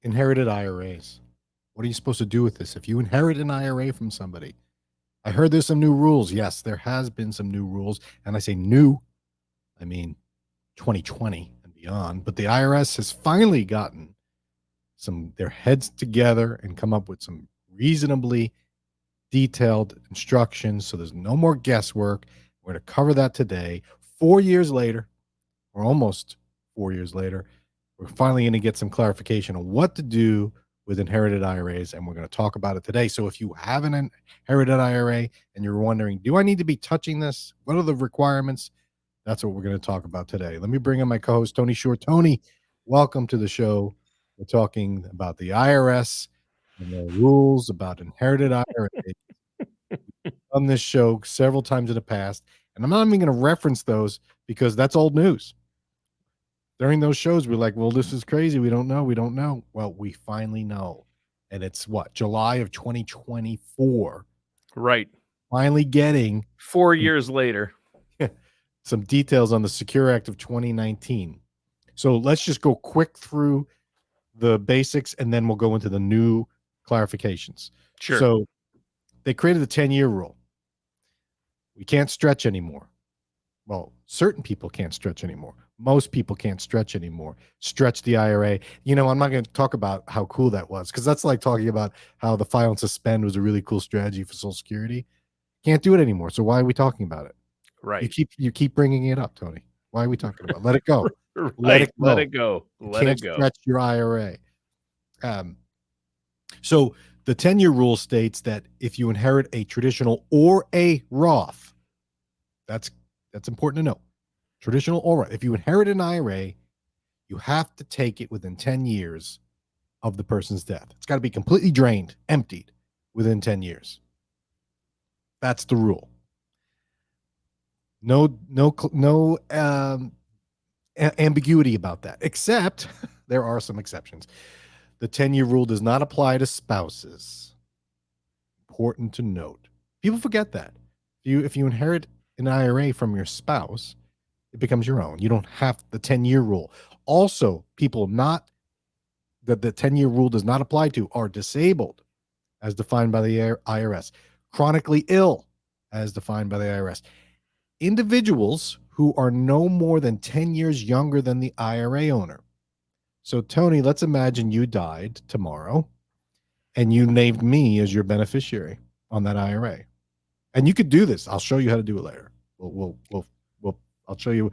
Inherited IRAs. What are you supposed to do with this? If you inherit an IRA from somebody, I heard there's some new rules. Yes, there has been some new rules. And I say new, I mean 2020 and beyond. But the IRS has finally gotten their heads together and come up with some reasonably detailed instructions. So there's no more guesswork. We're going to cover that today. 4 years later, or almost 4 years later, we're finally going to get some clarification on what to do with inherited IRAs, and we're going to talk about it today. So if you have an inherited IRA and you're wondering, do I need to be touching this? What are the requirements? That's what we're going to talk about today. Let me bring in my co-host, Tony Shore. Tony, welcome to the show. We're talking about the IRS and the rules about inherited IRAs. On this show several times in the past, and I'm not even going to reference those because that's old news. During those shows, we're like, well, this is crazy. We don't know. Well, we finally know. And it's what? July of 2024. Right. Finally getting 4 years later. Some details on the Secure Act of 2019. So let's just go quick through the basics and then we'll go into the new clarifications. Sure. So they created the 10-year rule. We can't stretch anymore. Well, certain people can't stretch anymore. Most people can't stretch anymore. Stretch the IRA. I'm not going to talk about how cool that was because that's like talking about how the file and suspend was a really cool strategy for Social Security. Can't do it anymore. So why are we talking about it? Right. You keep bringing it up, Tony. Why are we talking about it? Let it go. Right. Let it go. Let it go. Stretch your IRA. So the 10-year rule states that if you inherit a traditional or a Roth, that's important to know. Traditional or Roth. If you inherit an IRA, you have to take it within 10 years of the person's death. It's got to be completely drained, emptied within 10 years. That's the rule. No ambiguity about that, except there are some exceptions. The 10-year rule does not apply to spouses. Important to note. People forget that. If you inherit an IRA from your spouse, it becomes your own. You don't have the 10-year rule. Also, people not that the 10-year rule does not apply to are disabled, as defined by the IRS, chronically ill, as defined by the IRS, individuals who are no more than 10 years younger than the IRA owner. So, Tony, let's imagine you died tomorrow and you named me as your beneficiary on that IRA. And you could do this. I'll show you how to do it later. I'll show you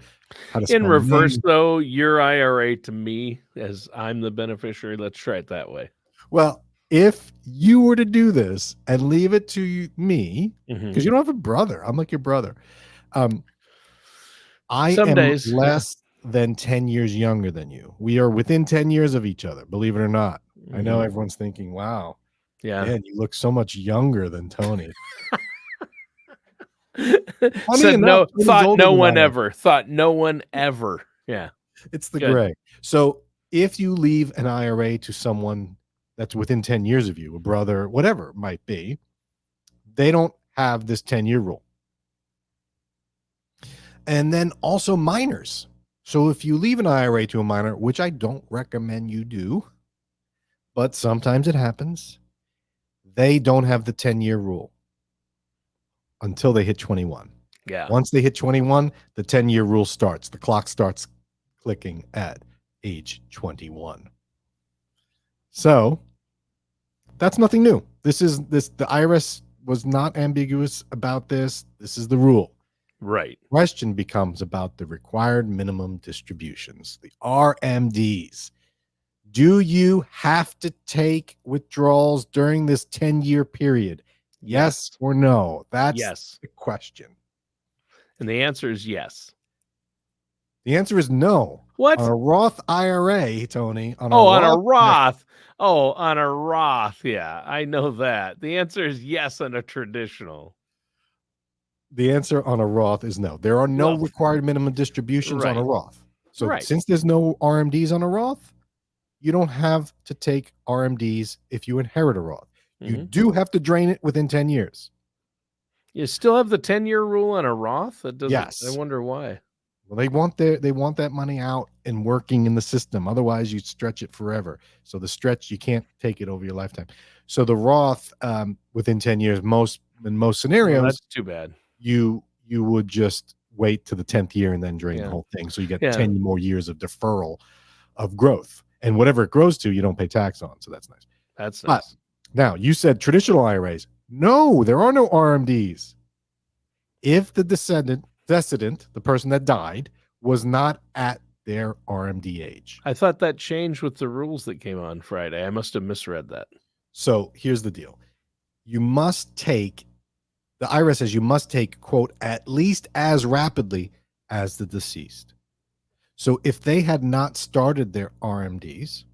how to. In reverse, though, your IRA to me as I'm the beneficiary. Let's try it that way. Well, if you were to do this and leave it to me, because you don't have a brother, I'm like your brother. I am less than 10 years younger than you. We are within 10 years of each other, believe it or not. I know everyone's thinking, wow, man, you look so much younger than Tony. Said no, thought no one ever. Thought no one ever. Yeah. It's the gray. So if you leave an IRA to someone that's within 10 years of you, a brother, whatever it might be, they don't have this 10-year rule. And then also minors. So if you leave an IRA to a minor, which I don't recommend you do, but sometimes it happens, they don't have the 10-year rule until they hit 21. Yeah. Once they hit 21, the 10-year rule starts. The clock starts clicking at age 21. So that's nothing new. The IRS was not ambiguous about this. This is the rule. Right. Question becomes about the required minimum distributions, the RMDs. Do you have to take withdrawals during this 10-year period? Yes or no? That's the question. And the answer is yes. The answer is no. What? On a Roth IRA, Tony. On a Roth. On a Roth. Yeah, I know that. The answer is yes on a traditional. The answer on a Roth is no. There are no required minimum distributions on a Roth. So since there's no RMDs on a Roth, you don't have to take RMDs if you inherit a Roth. You do have to drain it within 10 years. You still have the 10-year rule on a Roth? That doesn't. Yes. I wonder why. Well, they want that money out and working in the system. Otherwise, you stretch it forever. So the stretch, you can't take it over your lifetime. So the Roth, within 10 years, in most Well, scenarios, that's too bad. you would just wait to the 10th year and then drain the Yeah. whole thing. So you get Yeah. 10 more years of deferral of growth. And whatever it grows to, you don't pay tax on. So that's nice. That's But nice. now you said traditional IRAs. No, there are no RMDs. If the decedent, the person that died, was not at their RMD age. I thought that changed with the rules that came on Friday. I must have misread that. So here's the deal. You must take, the IRS says you must take, quote, at least as rapidly as the deceased. So if they had not started their RMDs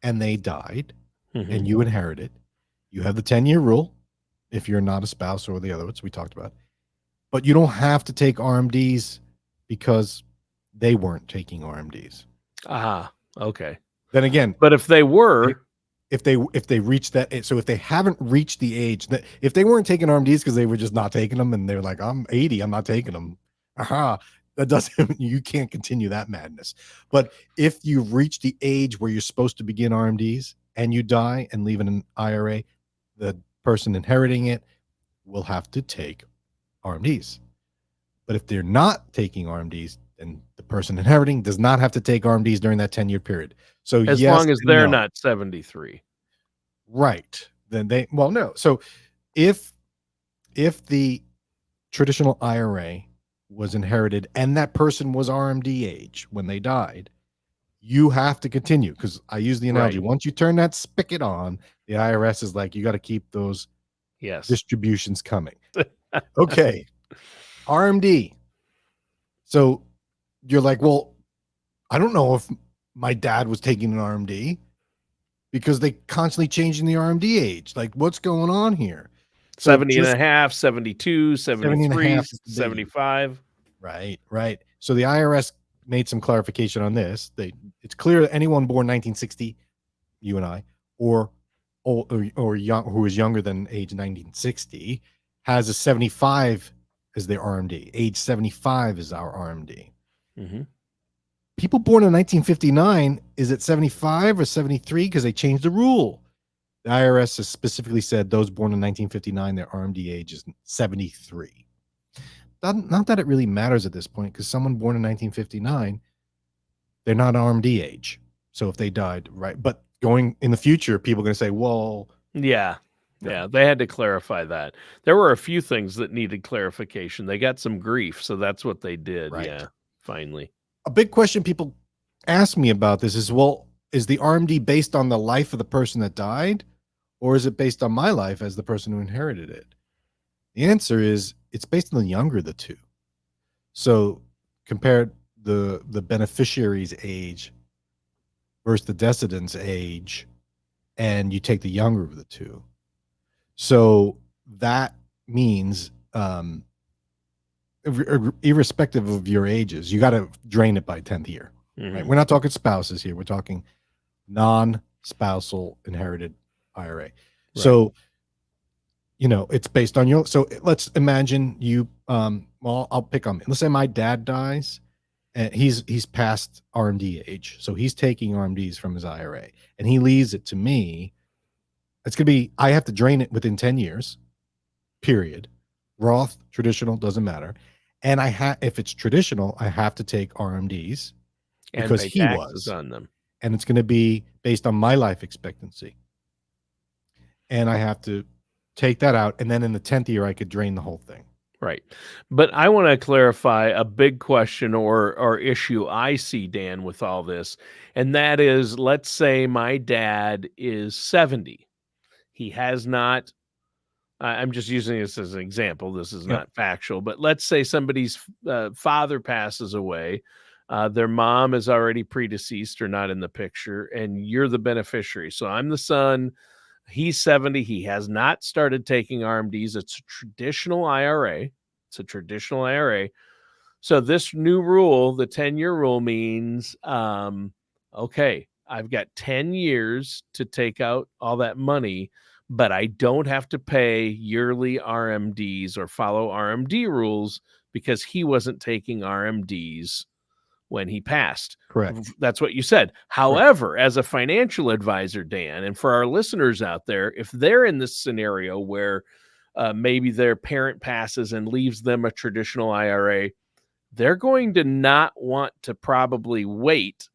and they died and you inherited, you have the 10-year rule if you're not a spouse or the other ones we talked about. But you don't have to take RMDs because they weren't taking RMDs. Okay. Then again, but if they were, if they reach that, so if they haven't reached the age that, if they weren't taking RMDs because they were just not taking them and they're like, I'm 80, I'm not taking them. That doesn't, you can't continue that madness. But if you've reached the age where you're supposed to begin RMDs and you die and leave an IRA, the person inheriting it will have to take RMDs. But if they're not taking RMDs, then the person inheriting does not have to take RMDs during that 10-year period. So as yes long as and they're no. not 73. Right. Then no. So if the traditional IRA was inherited and that person was RMD age when they died, you have to continue, because I use the analogy. Right. Once you turn that spigot on, the IRS is like, you got to keep those distributions coming. Okay. RMD. So you're like, well, I don't know if my dad was taking an RMD because they constantly changing the RMD age. Like, what's going on here? 70 and a half, 72, 73, 75. Right. So the IRS made some clarification on this. It's clear that anyone born 1960, you and I, or young, who is younger than age 1960, has a 75 as their RMD. Age 75 is our RMD. People born in 1959, is it 75 or 73? Because they changed the rule. The IRS has specifically said those born in 1959, their RMD age is 73. Not that it really matters at this point, because someone born in 1959, they're not RMD age. So if they died, right? But going in the future, people are going to say, well. Yeah, they had to clarify that. There were a few things that needed clarification. They got some grief, so that's what they did. Right. Yeah, finally. A big question people ask me about this is, well, is the RMD based on the life of the person that died, or is it based on my life as the person who inherited it? The answer is it's based on the younger of the two. So compare the beneficiary's age versus the decedent's age, and you take the younger of the two. So that means, irrespective of your ages, you got to drain it by 10th year. Right? We're not talking spouses here. We're talking non-spousal inherited IRA. Right. So, it's based on your, so let's imagine you, well, I'll pick on me. Let's say my dad dies and he's past RMD age. So he's taking RMDs from his IRA and he leaves it to me. It's going to be, I have to drain it within 10 years, period. Roth, traditional, doesn't matter. And if it's traditional, I have to take RMDs because he was on them. And it's going to be based on my life expectancy. And I have to take that out. And then in the 10th year, I could drain the whole thing. Right. But I want to clarify a big question or issue I see, Dan, with all this. And that is, let's say my dad is 70. He has not, I'm just using this as an example. This is not factual, but let's say somebody's father passes away. Their mom is already predeceased or not in the picture, and you're the beneficiary. So I'm the son. He's 70. He has not started taking RMDs. It's a traditional IRA. So this new rule, the 10-year rule, means, okay, I've got 10 years to take out all that money, but I don't have to pay yearly RMDs or follow RMD rules because he wasn't taking RMDs when he passed. Correct. That's what you said. However, as a financial advisor, Dan, and for our listeners out there, if they're in this scenario where maybe their parent passes and leaves them a traditional IRA, they're going to not want to probably wait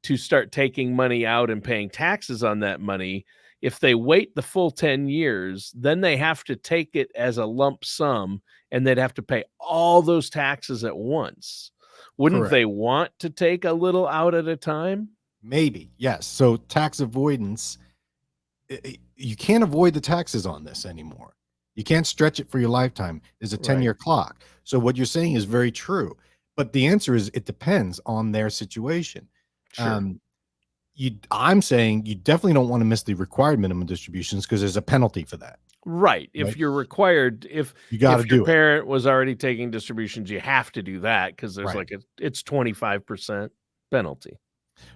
to start taking money out and paying taxes on that money. If they wait the full 10 years, then they have to take it as a lump sum and they'd have to pay all those taxes at once. Wouldn't Correct. they want to take a little out at a time? Maybe, yes. So tax avoidance, you can't avoid the taxes on this anymore. You can't stretch it for your lifetime. There's a 10-year clock. So what you're saying is very true. But the answer is it depends on their situation. Sure. I'm saying you definitely don't want to miss the required minimum distributions because there's a penalty for that. Right. If you're required, if You got to do your it. parent was already taking distributions, you have to do that because there's Right. it's 25% penalty.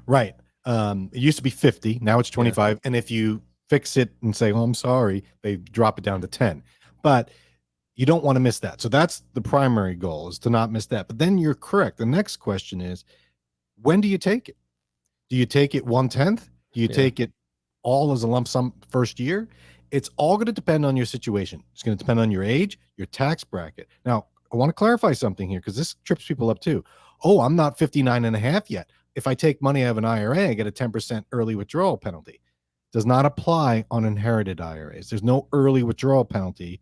Right. It used to be 50. Now it's 25. And if you fix it and say, oh, I'm sorry, they drop it down to 10. But you don't want to miss that. So that's the primary goal, is to not miss that. But then you're correct. The next question is, when do you take it? Do you take it 1/10? Do you take it all as a lump sum first year? It's all going to depend on your situation. It's going to depend on your age, your tax bracket. Now, I want to clarify something here because this trips people up too. Oh, I'm not 59 and a half yet. If I take money out of an IRA, I get a 10% early withdrawal penalty. Does not apply on inherited IRAs. There's no early withdrawal penalty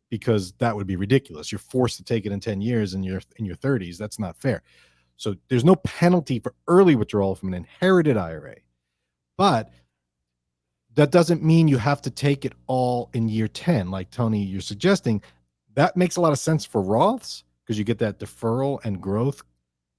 because that would be ridiculous. You're forced to take it in 10 years in your 30s. That's not fair. So there's no penalty for early withdrawal from an inherited IRA. But that doesn't mean you have to take it all in year 10, like Tony, you're suggesting. That makes a lot of sense for Roths because you get that deferral and growth,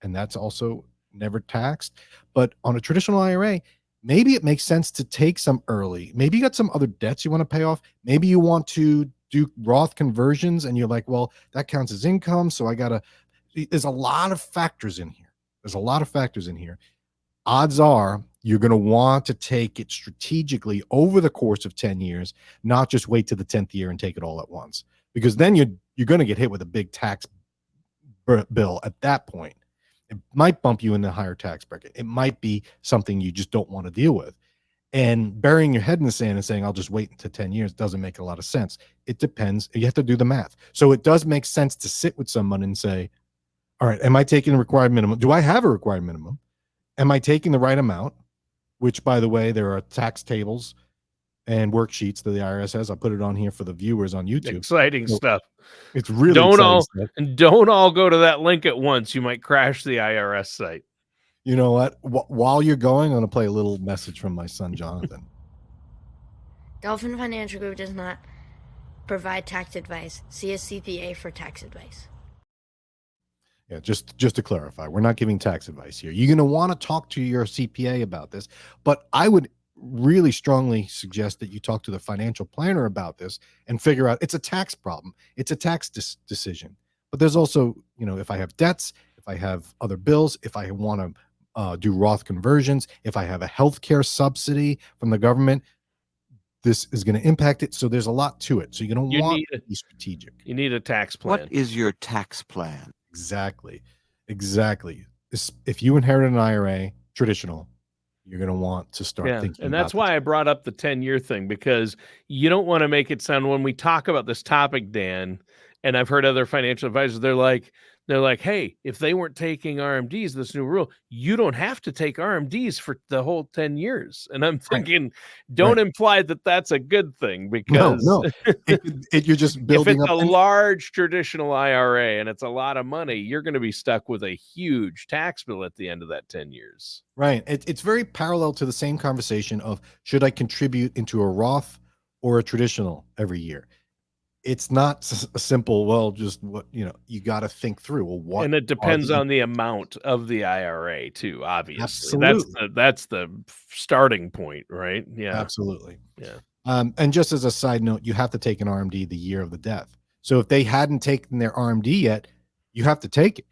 and that's also never taxed. But on a traditional IRA, maybe it makes sense to take some early. Maybe you got some other debts you want to pay off. Maybe you want to do Roth conversions and you're like, well, that counts as income. So there's a lot of factors in here. Odds are you're going to want to take it strategically over the course of 10 years, not just wait to the 10th year and take it all at once, because then you're going to get hit with a big tax bill at that point. It might bump you in the higher tax bracket. It might be something you just don't want to deal with. And burying your head in the sand and saying, I'll just wait until 10 years doesn't make a lot of sense. It depends. You have to do the math. So it does make sense to sit with someone and say, all right, am I taking the required minimum? Do I have a required minimum? Am I taking the right amount? Which, by the way, there are tax tables and worksheets that the IRS has. I'll put it on here for the viewers on YouTube. Exciting stuff. It's really don't all go to that link at once. You might crash the IRS site. You know what? While you're going, I'm going to play a little message from my son, Jonathan. Dolphin Financial Group does not provide tax advice. See a CPA for tax advice. Yeah, just to clarify, we're not giving tax advice here. You're going to want to talk to your CPA about this, but I would really strongly suggest that you talk to the financial planner about this and figure out it's a tax problem. It's a tax decision. But there's also, if I have debts, if I have other bills, if I want to do Roth conversions, if I have a healthcare subsidy from the government, this is going to impact it. So there's a lot to it. So you're going to want to be strategic. You need a tax plan. What is your tax plan? Exactly. If you inherit an IRA, traditional, you're going to want to start thinking. And that's why I brought up the 10-year thing, because you don't want to make it sound, when we talk about this topic, Dan, and I've heard other financial advisors, they're like, hey, if they weren't taking RMDs, this new rule, you don't have to take RMDs for the whole 10 years. And I'm thinking, don't imply that that's a good thing, because no. You're just building if it's up a large traditional IRA and it's a lot of money, you're going to be stuck with a huge tax bill at the end of that 10 years. Right. It's very parallel to the same conversation of, should I contribute into a Roth or a traditional every year? It's not a simple, well, just what, you got to think through. Well, what? And it depends on the amount of the IRA too, obviously. Absolutely. That's the starting point, right? Yeah. Absolutely. Yeah. And just as a side note, you have to take an RMD the year of the death. So if they hadn't taken their RMD yet, you have to take it.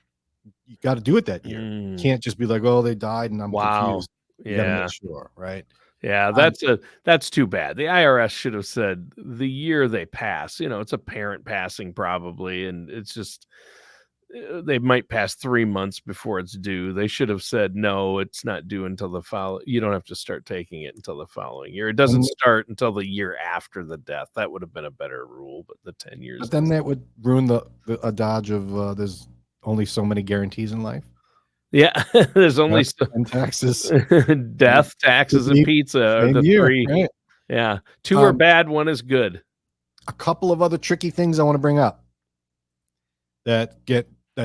You got to do it that year. You can't just be like, oh, they died and I'm confused. You got to make sure, right? Yeah, that's too bad. The IRS should have said the year they pass. It's a parent passing probably, and it's just they might pass 3 months before it's due. They should have said, no, it's not due until the following. You don't have to start taking it until the following year. It doesn't And- start until the year after the death. That would have been a better rule, but the 10 years. But then that would ruin the adage of there's only so many guarantees in life. Yeah, there's only Death and taxes. death, taxes, and Same- pizza are Same the year, three. right? Yeah, two are Um, bad, one is good. A couple of other tricky things I want to bring up that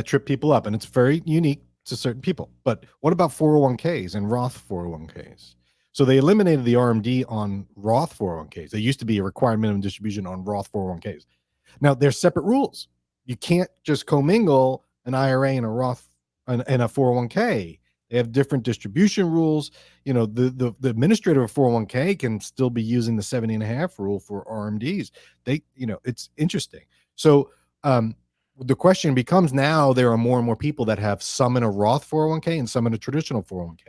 trip people up, and it's very unique to certain people. But what about 401ks and Roth 401ks? So they eliminated the RMD on Roth 401ks. There used to be a required minimum distribution on Roth 401ks. Now there's separate rules. You can't just commingle an IRA and a Roth and a 401k. They have different distribution rules. You know, the administrator of 401k can still be using the 70.5 rule for RMDs. It's interesting. So the question becomes, now there are more and more people that have some in a Roth 401k and some in a traditional 401k,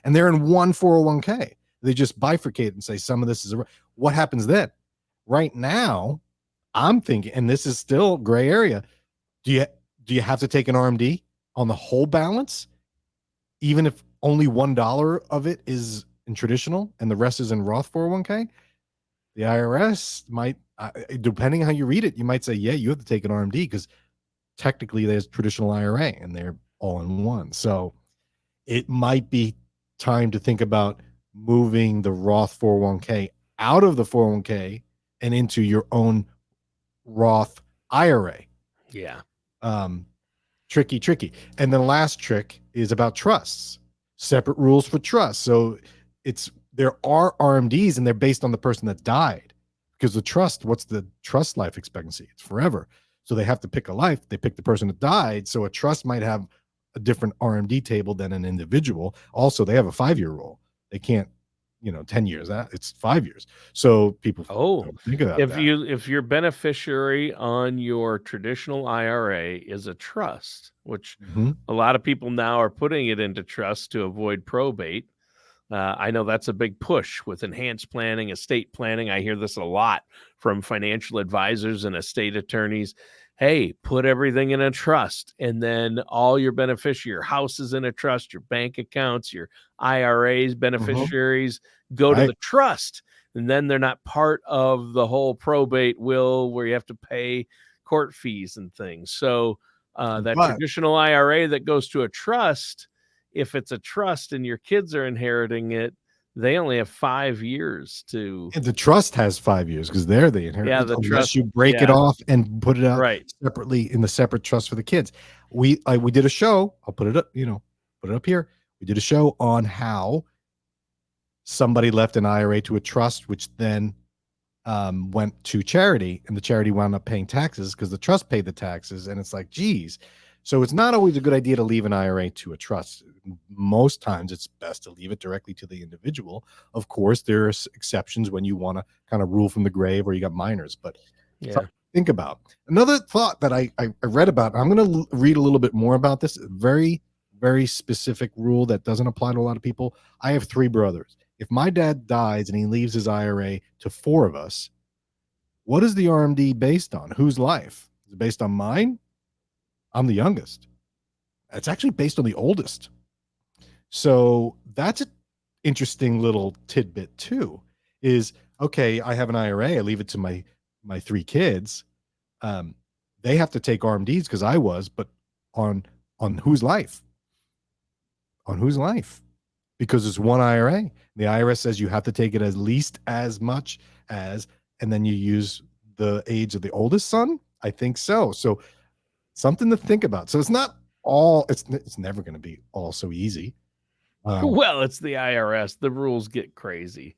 and they're in one 401k. They just bifurcate and say some of this is what happens then. Right now, I'm thinking, and this is still gray area. Do you have to take an RMD on the whole balance, even if only $1 of it is in traditional and the rest is in Roth 401k? The IRS might, depending on how you read it, you might say, yeah, you have to take an RMD because technically there's traditional IRA and they're all in one. So it might be time to think about moving the Roth 401k out of the 401k and into your own Roth IRA. Yeah. Tricky. And the last trick is about trusts. Separate rules for trusts. So there are RMDs and they're based on the person that died, because the trust, what's the trust life expectancy? It's forever. So they have to pick a life. They pick the person that died. So a trust might have a different RMD table than an individual. Also, they have a 5-year rule. They can't, 10 years. It's 5 years. So people don't think about that. If your beneficiary on your traditional IRA is a trust, which a lot of people now are putting it into trust to avoid probate. I know that's a big push with enhanced planning, estate planning. I hear this a lot from financial advisors and estate attorneys. Hey, put everything in a trust, and then all your beneficiary, your house is in a trust, your bank accounts, your IRAs, beneficiaries go to the trust, and then they're not part of the whole probate will where you have to pay court fees and things. So that traditional IRA that goes to a trust, if it's a trust and your kids are inheriting it, they only have 5 years to. And the trust has 5 years because they're the inheritance. Yeah, the unless trust, you break it off and put it out separately in the separate trust for the kids. We did a show. I'll put it up. Put it up here. We did a show on how somebody left an IRA to a trust, which then went to charity, and the charity wound up paying taxes because the trust paid the taxes. And it's like, geez. So it's not always a good idea to leave an IRA to a trust. Most times it's best to leave it directly to the individual. Of course, there are exceptions when you want to kind of rule from the grave or you got minors, but think about. Another thought that I read about, I'm going to read a little bit more about this, very, very specific rule that doesn't apply to a lot of people. I have 3 brothers. If my dad dies and he leaves his IRA to 4 of us, what is the RMD based on? Whose life? Is it based on mine? I'm the youngest. It's actually based on the oldest. So that's an interesting little tidbit too, is, okay, I have an IRA. I leave it to my 3 kids. They have to take RMDs because I was, but on whose life? On whose life? Because it's one IRA. The IRS says you have to take it at least as much as, and then you use the age of the oldest son. I think so. So something to think about. So it's not all, it's never going to be all so easy. Well, it's the IRS. The rules get crazy.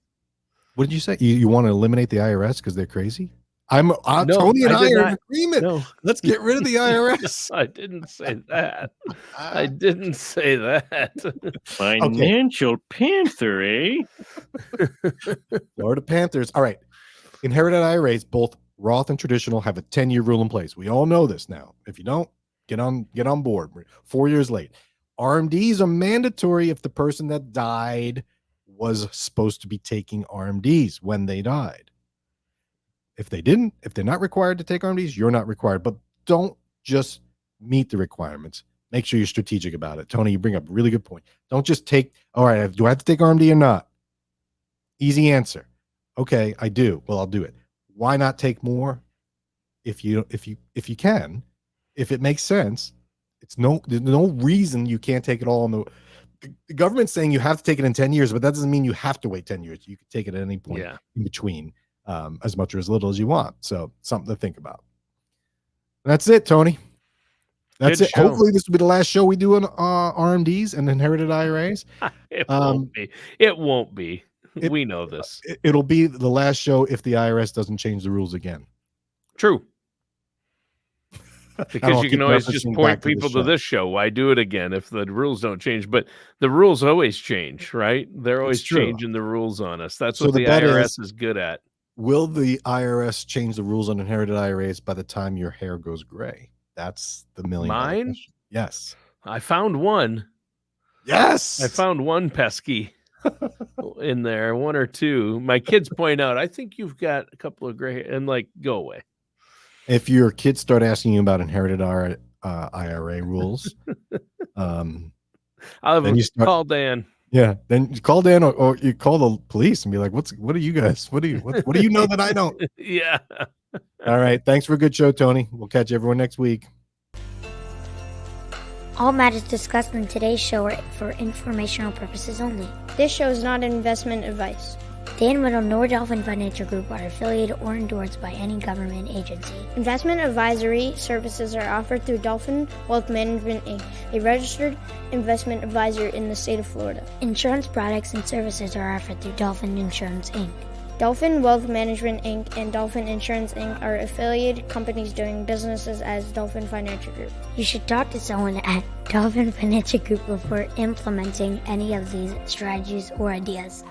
What did you say? You want to eliminate the IRS because they're crazy? No, Tony and I are in agreement. No. Let's get rid of the IRS. I didn't say that. I didn't say that. Financial Panther, eh? Florida Panthers. All right. Inherited IRAs, both Roth and traditional, have a 10-year rule in place. We all know this now. If you don't, get on board. We're 4 years late. RMDs are mandatory if the person that died was supposed to be taking RMDs when they died. If they're not required to take RMDs, you're not required. But don't just meet the requirements. Make sure you're strategic about it. Tony, you bring up a really good point. Don't just take, all right, do I have to take RMD or not? Easy answer. Okay, I do. Well, I'll do it. Why not take more if you can? If it makes sense, there's no reason you can't take it all. The government's saying you have to take it in 10 years, but that doesn't mean you have to wait 10 years. You can take it at any point in between, as much or as little as you want. So something to think about. That's it, Tony. That's Good it. show. Hopefully this will be the last show we do on RMDs and inherited IRAs. It won't be. It won't be. We know this. It'll be the last show if the IRS doesn't change the rules again. True. Because you can always just point people to this show. Why do it again if the rules don't change? But the rules always change, right? They're always changing the rules on us. That's what the IRS is good at. Will the IRS change the rules on inherited IRAs by the time your hair goes gray? That's the $1 million question. Yes. I found one. Yes. I found one pesky in there, one or two. My kids point out, I think you've got a couple of gray, and like, go away. If your kids start asking you about inherited IRA rules, I'll call Dan. Yeah, then you call Dan or you call the police and be like, what do you guys, what do you know that I don't? Yeah. All right. Thanks for a good show, Tony. We'll catch everyone next week. All matters discussed in today's show are for informational purposes only. This show is not investment advice. Dan Riddle nor Dolphin Financial Group are affiliated or endorsed by any government agency. Investment advisory services are offered through Dolphin Wealth Management, Inc., a registered investment advisor in the state of Florida. Insurance products and services are offered through Dolphin Insurance, Inc. Dolphin Wealth Management, Inc. and Dolphin Insurance, Inc. are affiliated companies doing businesses as Dolphin Financial Group. You should talk to someone at Dolphin Financial Group before implementing any of these strategies or ideas.